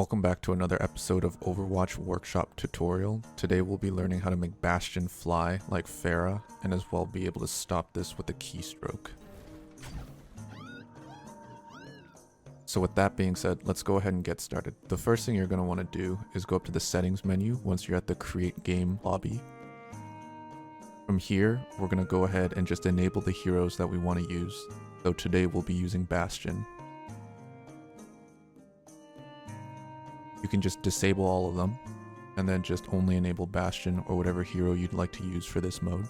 Welcome back to another episode of Overwatch Workshop Tutorial. Today we'll be learning how to make Bastion fly like ᵒᴅᵅ and as well be able to stop this with a keystroke. So with that being said, let's go ahead and get started. The first thing you're going to want to do is go up to the settings menu once you're at the create game lobby. From here, we're going to go ahead and just enable the heroes that we want to use. So today we'll be using Bastion. You can just disable all of them and then just only enable Bastion or whatever hero you'd like to use for this mode.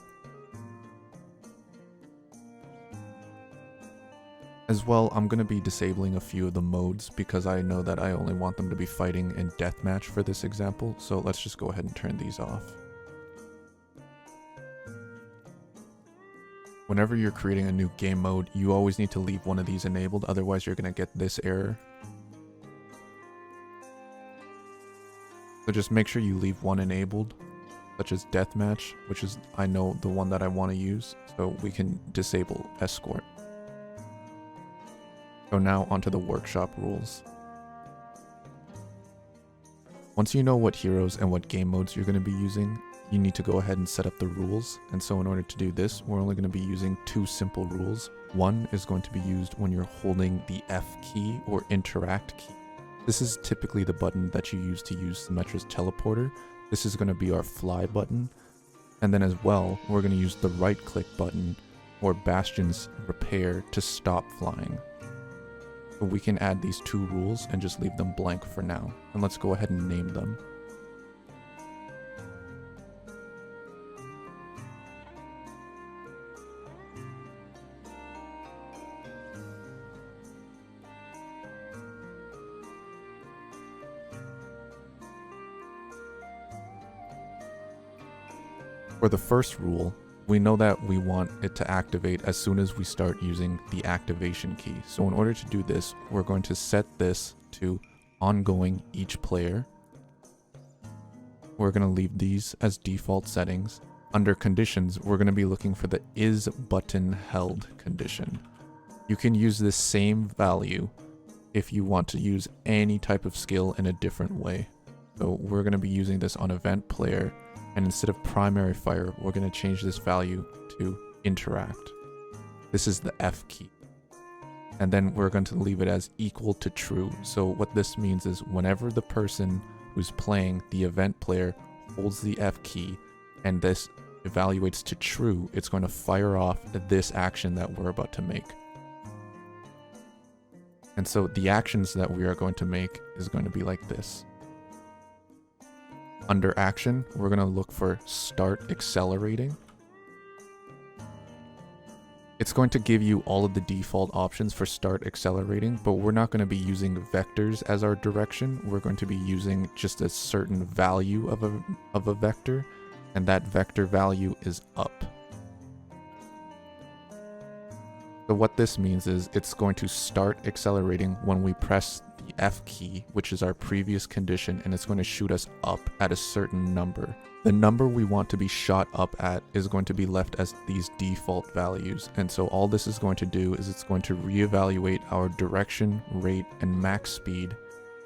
As well, I'm going to be disabling a few of the modes because I know that I only want them to be fighting in deathmatch for this example, so let's just go ahead and turn these off. Whenever you're creating a new game mode, you always need to leave one of these enabled, otherwise you're going to get this error. So just make sure you leave one enabled, such as deathmatch, which is, I know, the one that I want to use, so we can disable escort. So now onto the workshop rules. Once you know what heroes and what game modes you're going to be using, you need to go ahead and set up the rules. And so in order to do this, we're only going to be using two simple rules. One is going to be used when you're holding the F key or interact key. This is typically the button that you use to use Symmetra's teleporter. This is going to be our fly button. And then as well, we're going to use the right click button or Bastion's repair to stop flying. So we can add these two rules and just leave them blank for now. And let's go ahead and name them. For the first rule, we know that we want it to activate as soon as we start using the activation key. So in order to do this, we're going to set this to ongoing each player. We're going to leave these as default settings. Under conditions, we're going to be looking for the is button held condition. You can use this same value if you want to use any type of skill in a different way. So we're going to be using this on event player. And instead of primary fire, we're going to change this value to interact. This is the F key. And then we're going to leave it as equal to true. So what this means is whenever the person who's playing the event player holds the F key and this evaluates to true, it's going to fire off this action that we're about to make. And so the actions that we are going to make is going to be like this. Under action, we're going to look for start accelerating. It's going to give you all of the default options for start accelerating, but we're not going to be using vectors as our direction. We're going to be using just a certain value of a vector, and that vector value is up. So what this means is it's going to start accelerating when we press the F key, which is our previous condition, and it's going to shoot us up at a certain number. The number we want to be shot up at is going to be left as these default values. And so all this is going to do is it's going to reevaluate our direction, rate, and max speed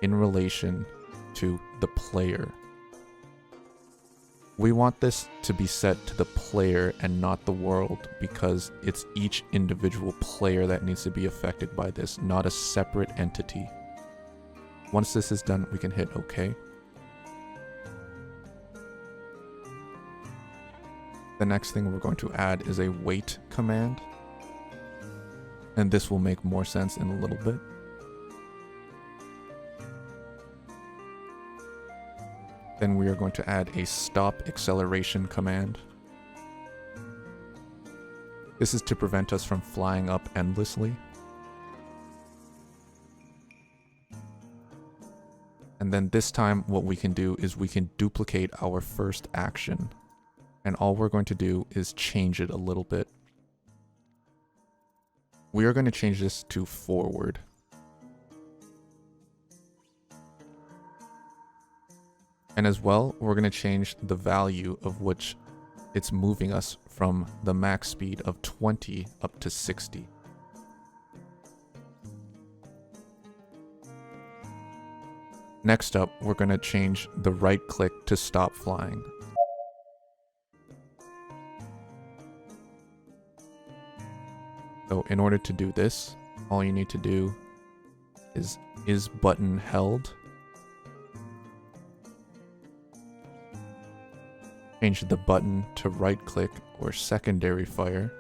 in relation to the player. We want this to be set to the player and not the world because it's each individual player that needs to be affected by this, not a separate entity. Once this is done, we can hit OK. The next thing we're going to add is a wait command. And this will make more sense in a little bit. Then we are going to add a stop acceleration command. This is to prevent us from flying up endlessly. And then this time what we can do is we can duplicate our first action. And all we're going to do is change it a little bit. We are going to change this to forward. And as well, we're going to change the value of which it's moving us from the max speed of 20 up to 60. Next up, we're going to change the right click to stop flying. So in order to do this, all you need to do is button held. Change the button to right click or secondary fire.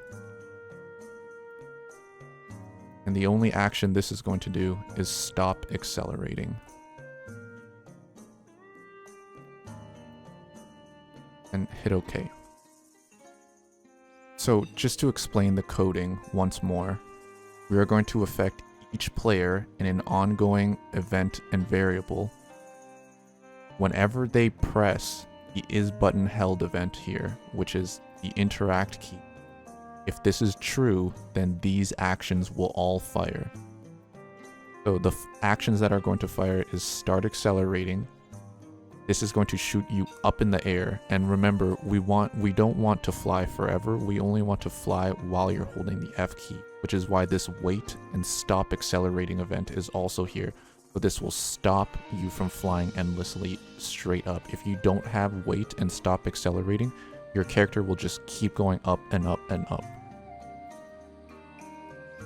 And the only action this is going to do is stop accelerating. And hit OK. So just to explain the coding once more, we are going to affect each player in an ongoing event and variable whenever they press the is button held event here, which is the interact key. If this is true, then these actions will all fire. So the actions that are going to fire is start accelerating. This is going to shoot you up in the air. And remember, we don't want to fly forever. We only want to fly while you're holding the F key, which is why this wait and stop accelerating event is also here. So this will stop you from flying endlessly straight up. If you don't have wait and stop accelerating, your character will just keep going up and up and up.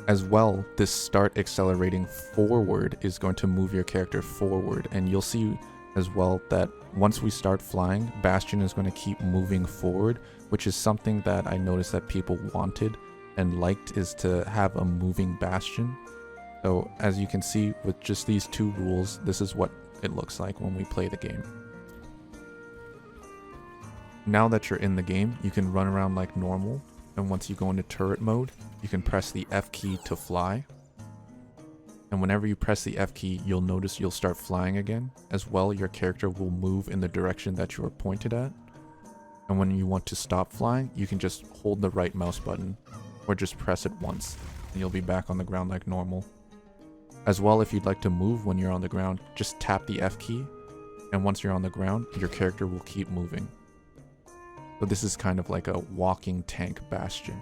As well, this start accelerating forward is going to move your character forward, and you'll see as well that once we start flying, Bastion is going to keep moving forward, which is something that I noticed that people wanted and liked, is to have a moving Bastion. So as you can see with just these two rules, this is what it looks like when we play the game. Now that you're in the game, you can run around like normal, and once you go into turret mode, you can press the F key to fly. And whenever you press the F key, you'll notice you'll start flying again. As well, your character will move in the direction that you are pointed at. And when you want to stop flying, you can just hold the right mouse button or just press it once, and you'll be back on the ground like normal. As well, if you'd like to move when you're on the ground, just tap the F key, and once you're on the ground, your character will keep moving. So this is kind of like a walking tank Bastion.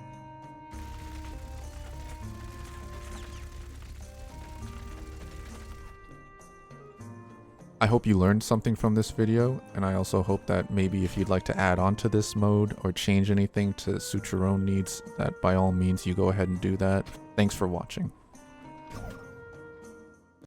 I hope you learned something from this video, and I also hope that maybe if you'd like to add on to this mode or change anything to suit your own needs, that by all means you go ahead and do that. Thanks for watching.